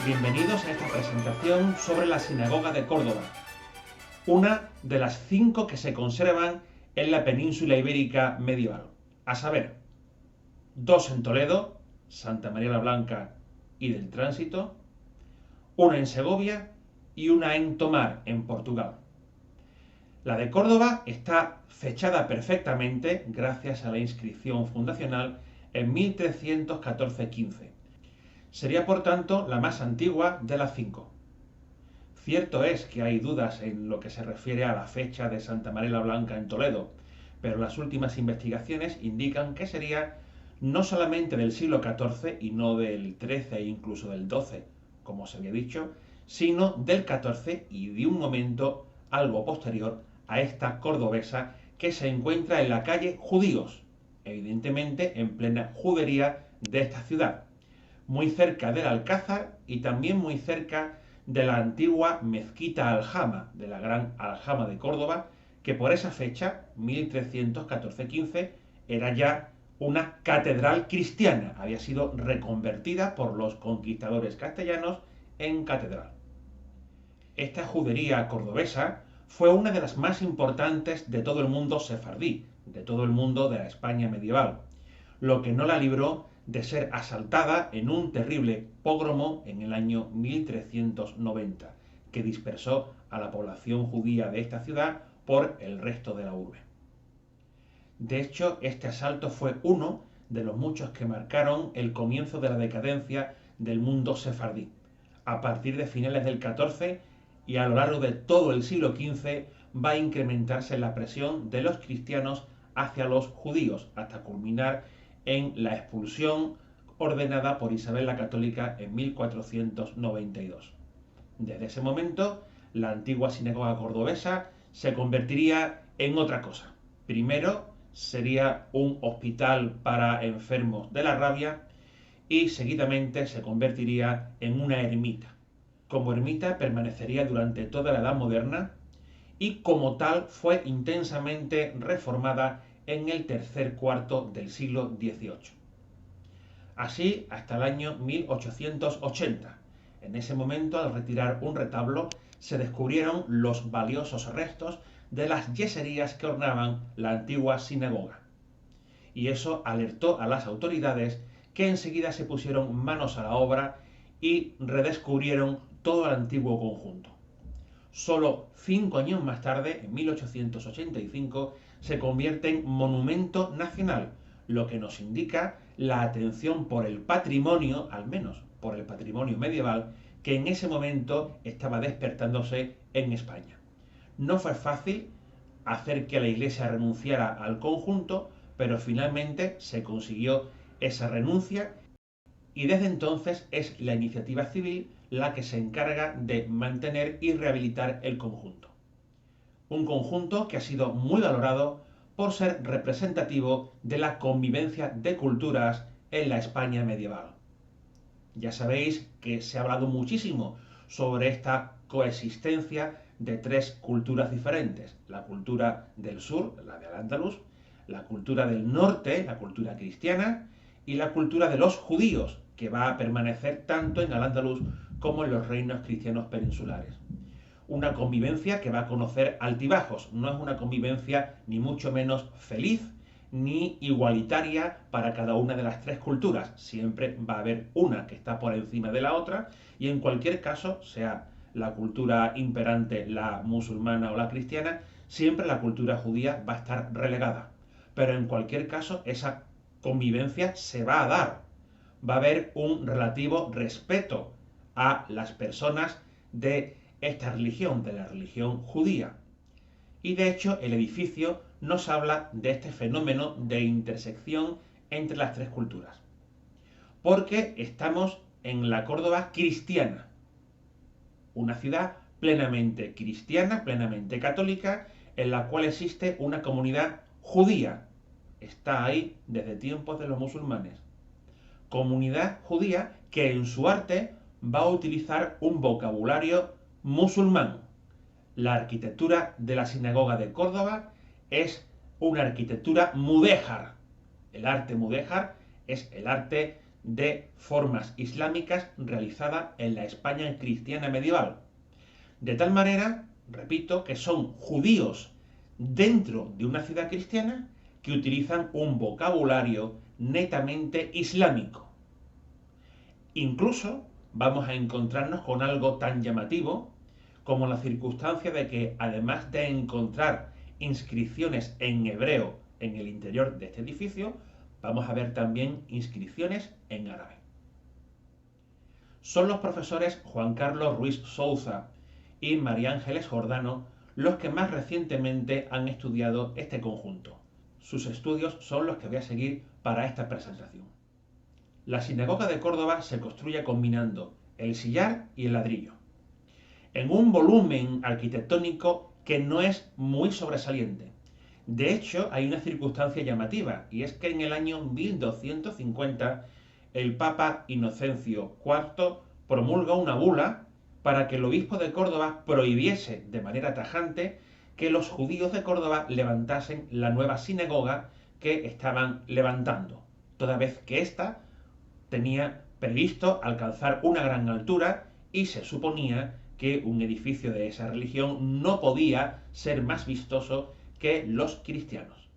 Bienvenidos a esta presentación sobre la Sinagoga de Córdoba, una de las 5 que se conservan en la península ibérica medieval. A saber, 2 en Toledo, Santa María la Blanca y del Tránsito, una en Segovia y una en Tomar, en Portugal. La de Córdoba está fechada perfectamente gracias a la inscripción fundacional en 1314-15. Sería por tanto la más antigua de las 5. Cierto es que hay dudas en lo que se refiere a la fecha de Santa María la Blanca en Toledo, pero las últimas investigaciones indican que sería no solamente del siglo XIV y no del XIII e incluso del XII, como se había dicho, sino del XIV y de un momento algo posterior a esta cordobesa que se encuentra en la calle Judíos, evidentemente en plena judería de esta ciudad, muy cerca del Alcázar y también muy cerca de la antigua mezquita Aljama, de la gran Aljama de Córdoba, que por esa fecha, 1314-15, era ya una catedral cristiana, había sido reconvertida por los conquistadores castellanos en catedral. Esta judería cordobesa fue una de las más importantes de todo el mundo sefardí, de todo el mundo de la España medieval, lo que no la libró de ser asaltada en un terrible pógromo en el año 1390, que dispersó a la población judía de esta ciudad por el resto de la urbe. De hecho, este asalto fue uno de los muchos que marcaron el comienzo de la decadencia del mundo sefardí. A partir de finales del XIV y a lo largo de todo el siglo XV va a incrementarse la presión de los cristianos hacia los judíos, hasta culminar en la expulsión ordenada por Isabel la Católica en 1492. Desde ese momento, la antigua sinagoga cordobesa se convertiría en otra cosa. Primero, sería un hospital para enfermos de la rabia y seguidamente se convertiría en una ermita. Como ermita permanecería durante toda la Edad Moderna y como tal fue intensamente reformada en el tercer cuarto del siglo XVIII. Así hasta el año 1880. En ese momento, al retirar un retablo, se descubrieron los valiosos restos de las yeserías que ornaban la antigua sinagoga. Y eso alertó a las autoridades, que enseguida se pusieron manos a la obra y redescubrieron todo el antiguo conjunto. Solo 5 años más tarde, en 1885, se convierte en monumento nacional, lo que nos indica la atención por el patrimonio, al menos por el patrimonio medieval, que en ese momento estaba despertándose en España. No fue fácil hacer que la Iglesia renunciara al conjunto, pero finalmente se consiguió esa renuncia y desde entonces es la iniciativa civil la que se encarga de mantener y rehabilitar el conjunto. Un conjunto que ha sido muy valorado por ser representativo de la convivencia de culturas en la España medieval. Ya sabéis que se ha hablado muchísimo sobre esta coexistencia de 3 culturas diferentes: la cultura del sur, la de Al-Ándalus, la cultura del norte, la cultura cristiana, y la cultura de los judíos, que va a permanecer tanto en Al-Ándalus como en los reinos cristianos peninsulares. Una convivencia que va a conocer altibajos, no es una convivencia ni mucho menos feliz ni igualitaria para cada una de las 3 culturas. Siempre va a haber una que está por encima de la otra y en cualquier caso, sea la cultura imperante, la musulmana o la cristiana, siempre la cultura judía va a estar relegada. Pero en cualquier caso, esa convivencia se va a dar. Va a haber un relativo respeto a las personas de esta religión, de la religión judía. Y de hecho el edificio nos habla de este fenómeno de intersección entre las 3 culturas. Porque estamos en la Córdoba cristiana, una ciudad plenamente cristiana, plenamente católica, en la cual existe una comunidad judía. Está ahí desde tiempos de los musulmanes. Comunidad judía que en su arte va a utilizar un vocabulario musulmán. La arquitectura de la sinagoga de Córdoba es una arquitectura mudéjar, El arte mudéjar es el arte de formas islámicas realizada en la España cristiana medieval. De tal manera, repito, que son judíos dentro de una ciudad cristiana que utilizan un vocabulario netamente islámico. Incluso vamos a encontrarnos con algo tan llamativo como la circunstancia de que, además de encontrar inscripciones en hebreo en el interior de este edificio, vamos a ver también inscripciones en árabe. Son los profesores Juan Carlos Ruiz Souza y María Ángeles Jordano los que más recientemente han estudiado este conjunto. Sus estudios son los que voy a seguir para esta presentación. La sinagoga de Córdoba se construye combinando el sillar y el ladrillo, en un volumen arquitectónico que no es muy sobresaliente. De hecho, hay una circunstancia llamativa, y es que en el año 1250 el Papa Inocencio IV promulga una bula para que el obispo de Córdoba prohibiese de manera tajante que los judíos de Córdoba levantasen la nueva sinagoga que estaban levantando, toda vez que ésta tenía previsto alcanzar una gran altura y se suponía que un edificio de esa religión no podía ser más vistoso que los cristianos.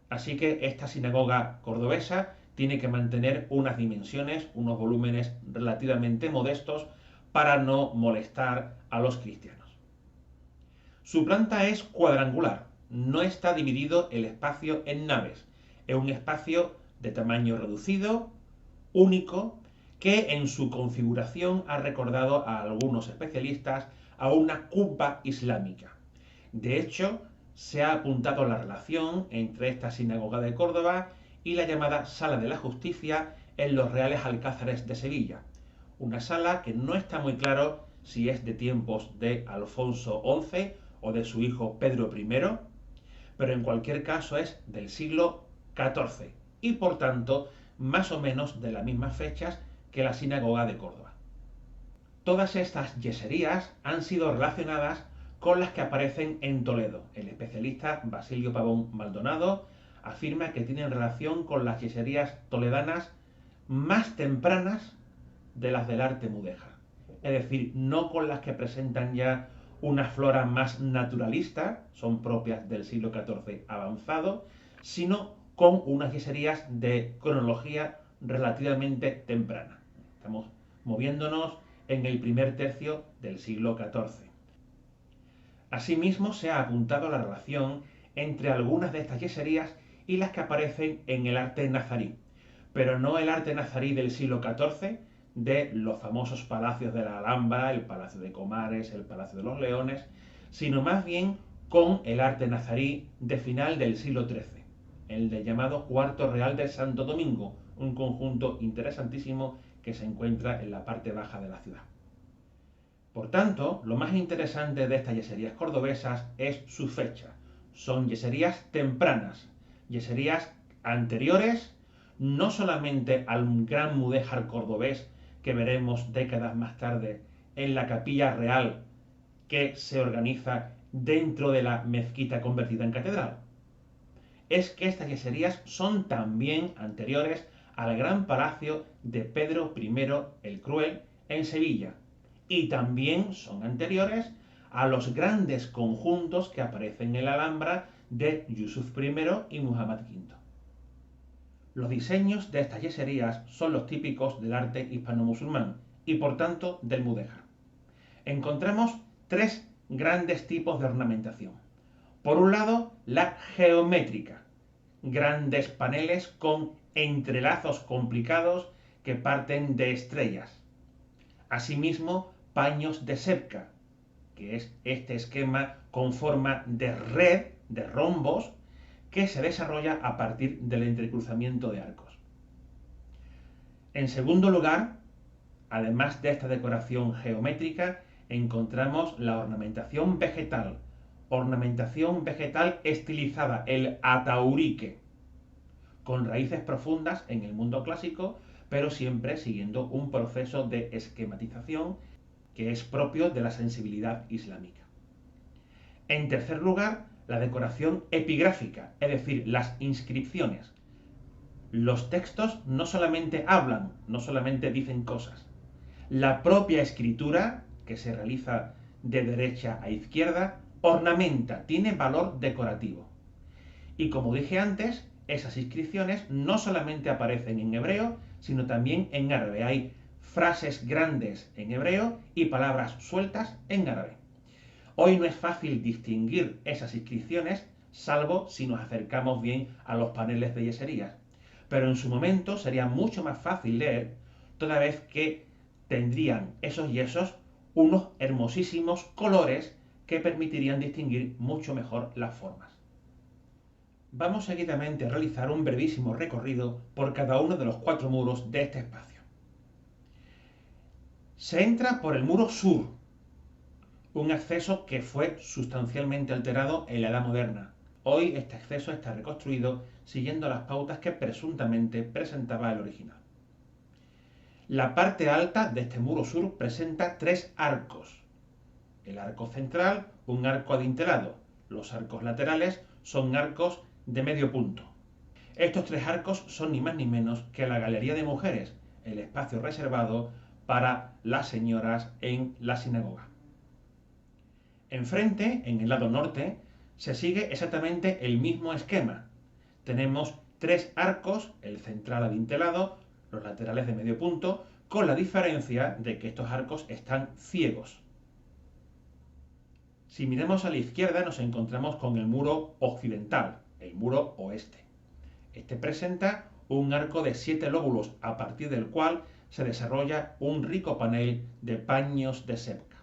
Así que esta sinagoga cordobesa tiene que mantener unas dimensiones, unos volúmenes relativamente modestos para no molestar a los cristianos. Su planta es cuadrangular, no está dividido el espacio en naves, es un espacio de tamaño reducido, único, que en su configuración ha recordado a algunos especialistas a una cubba islámica. De hecho, se ha apuntado la relación entre esta sinagoga de Córdoba y la llamada Sala de la Justicia en los Reales Alcázares de Sevilla. Una sala que no está muy claro si es de tiempos de Alfonso XI o de su hijo Pedro I, pero en cualquier caso es del siglo XIV y por tanto más o menos de las mismas fechas que la sinagoga de Córdoba. Todas estas yeserías han sido relacionadas con las que aparecen en Toledo. El especialista Basilio Pavón Maldonado afirma que tienen relación con las yeserías toledanas más tempranas de las del arte mudéjar. Es decir, no con las que presentan ya una flora más naturalista, son propias del siglo XIV avanzado, sino con unas yeserías de cronología relativamente temprana. Estamos moviéndonos en el primer tercio del siglo XIV. Asimismo, se ha apuntado la relación entre algunas de estas yeserías y las que aparecen en el arte nazarí, pero no el arte nazarí del siglo XIV, de los famosos palacios de la Alhambra, el Palacio de Comares, el Palacio de los Leones, sino más bien con el arte nazarí de final del siglo XIII, el del llamado Cuarto Real de Santo Domingo, un conjunto interesantísimo que se encuentra en la parte baja de la ciudad. Por tanto, lo más interesante de estas yeserías cordobesas es su fecha. Son yeserías tempranas, yeserías anteriores no solamente al gran mudéjar cordobés que veremos décadas más tarde en la capilla real que se organiza dentro de la mezquita convertida en catedral. Es que estas yeserías son también anteriores al gran palacio de Pedro I el Cruel en Sevilla y también son anteriores a los grandes conjuntos que aparecen en la Alhambra de Yusuf I y Muhammad V. Los diseños de estas yeserías son los típicos del arte hispano-musulmán y por tanto del mudéjar. Encontramos tres grandes tipos de ornamentación. Por un lado, la geométrica, grandes paneles con entrelazos complicados que parten de estrellas. Asimismo, paños de sebca, que es este esquema con forma de red, de rombos, que se desarrolla a partir del entrecruzamiento de arcos. En segundo lugar, además de esta decoración geométrica, encontramos la ornamentación vegetal estilizada, el ataurique, con raíces profundas en el mundo clásico, pero siempre siguiendo un proceso de esquematización que es propio de la sensibilidad islámica. En tercer lugar, la decoración epigráfica, es decir, las inscripciones. Los textos no solamente hablan, no solamente dicen cosas. La propia escritura, que se realiza de derecha a izquierda, ornamenta, tiene valor decorativo. Y como dije antes, esas inscripciones no solamente aparecen en hebreo, sino también en árabe. Hay frases grandes en hebreo y palabras sueltas en árabe. Hoy no es fácil distinguir esas inscripciones, salvo si nos acercamos bien a los paneles de yeserías. Pero en su momento sería mucho más fácil leer, toda vez que tendrían esos yesos unos hermosísimos colores que permitirían distinguir mucho mejor las formas. Vamos seguidamente a realizar un brevísimo recorrido por cada uno de los 4 muros de este espacio. Se entra por el muro sur, un acceso que fue sustancialmente alterado en la Edad Moderna. Hoy este acceso está reconstruido siguiendo las pautas que presuntamente presentaba el original. La parte alta de este muro sur presenta 3 arcos. El arco central, un arco adintelado. Los arcos laterales son arcos de medio punto. Estos 3 arcos son ni más ni menos que la galería de mujeres, el espacio reservado para las señoras en la sinagoga. Enfrente, en el lado norte, se sigue exactamente el mismo esquema. Tenemos 3 arcos, el central adintelado, los laterales de medio punto, con la diferencia de que estos arcos están ciegos. Si miramos a la izquierda nos encontramos con el muro occidental, el muro oeste. Este presenta un arco de 7 lóbulos, a partir del cual se desarrolla un rico panel de paños de sebca.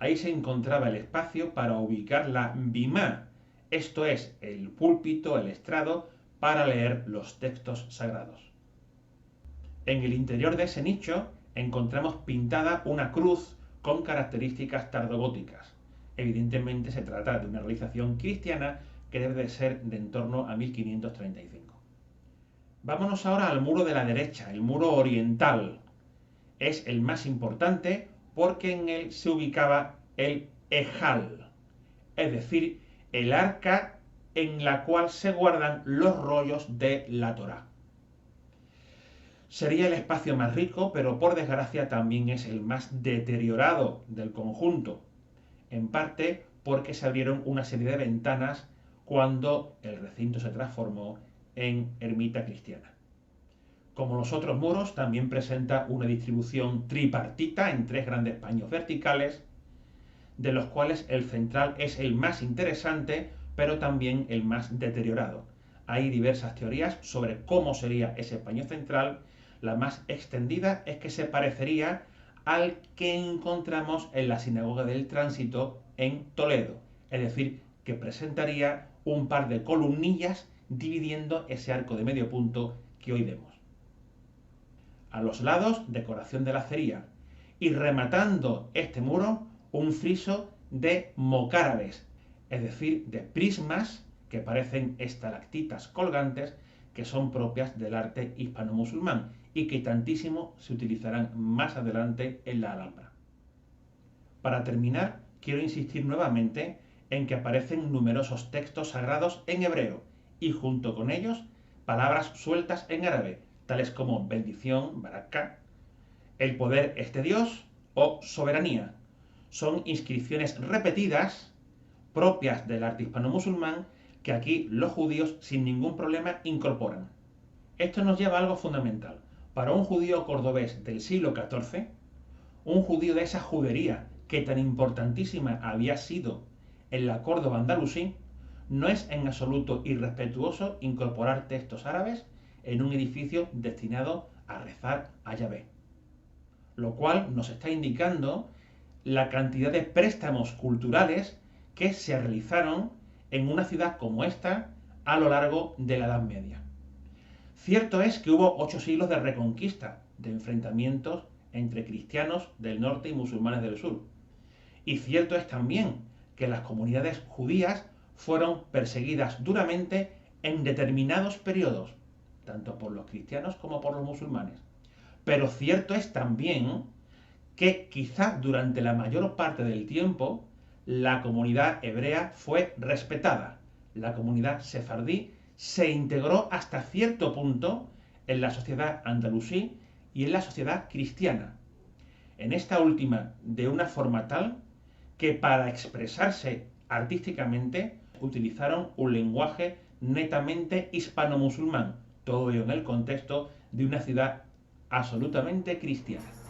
Ahí se encontraba el espacio para ubicar la bimá, esto es, el púlpito, el estrado, para leer los textos sagrados. En el interior de ese nicho encontramos pintada una cruz con características tardogóticas. Evidentemente se trata de una realización cristiana que debe de ser de en torno a 1535. Vámonos ahora al muro de la derecha, el muro oriental. Es el más importante porque en él se ubicaba el ejal, es decir, el arca en la cual se guardan los rollos de la Torá. Sería el espacio más rico, pero por desgracia también es el más deteriorado del conjunto, en parte porque se abrieron una serie de ventanas cuando el recinto se transformó en ermita cristiana. Como los otros muros, también presenta una distribución tripartita en 3 grandes paños verticales, de los cuales el central es el más interesante, pero también el más deteriorado. Hay diversas teorías sobre cómo sería ese paño central. La más extendida es que se parecería al que encontramos en la Sinagoga del Tránsito en Toledo, es decir, que presentaría un par de columnillas dividiendo ese arco de medio punto que hoy vemos. A los lados, decoración de lacería, y rematando este muro, un friso de mocárabes, es decir, de prismas que parecen estalactitas colgantes que son propias del arte hispano-musulmán y que tantísimo se utilizarán más adelante en la Alhambra. Para terminar, quiero insistir nuevamente en que aparecen numerosos textos sagrados en hebreo y junto con ellos palabras sueltas en árabe, tales como bendición, barakah, el poder es de Dios o soberanía. Son inscripciones repetidas propias del arte hispano-musulmán que aquí los judíos sin ningún problema incorporan. Esto nos lleva a algo fundamental. Para un judío cordobés del siglo XIV, un judío de esa judería que tan importantísima había sido en la Córdoba andalusí, no es en absoluto irrespetuoso incorporar textos árabes en un edificio destinado a rezar a Yahvé. Lo cual nos está indicando la cantidad de préstamos culturales que se realizaron en una ciudad como esta a lo largo de la Edad Media. Cierto es que hubo 8 siglos de reconquista, de enfrentamientos entre cristianos del norte y musulmanes del sur. Y cierto es también que las comunidades judías fueron perseguidas duramente en determinados periodos, tanto por los cristianos como por los musulmanes. Pero cierto es también que quizá durante la mayor parte del tiempo la comunidad hebrea fue respetada. La comunidad sefardí se integró hasta cierto punto en la sociedad andalusí y en la sociedad cristiana. En esta última, de una forma tal que para expresarse artísticamente utilizaron un lenguaje netamente hispano-musulmán, todo ello en el contexto de una ciudad absolutamente cristiana.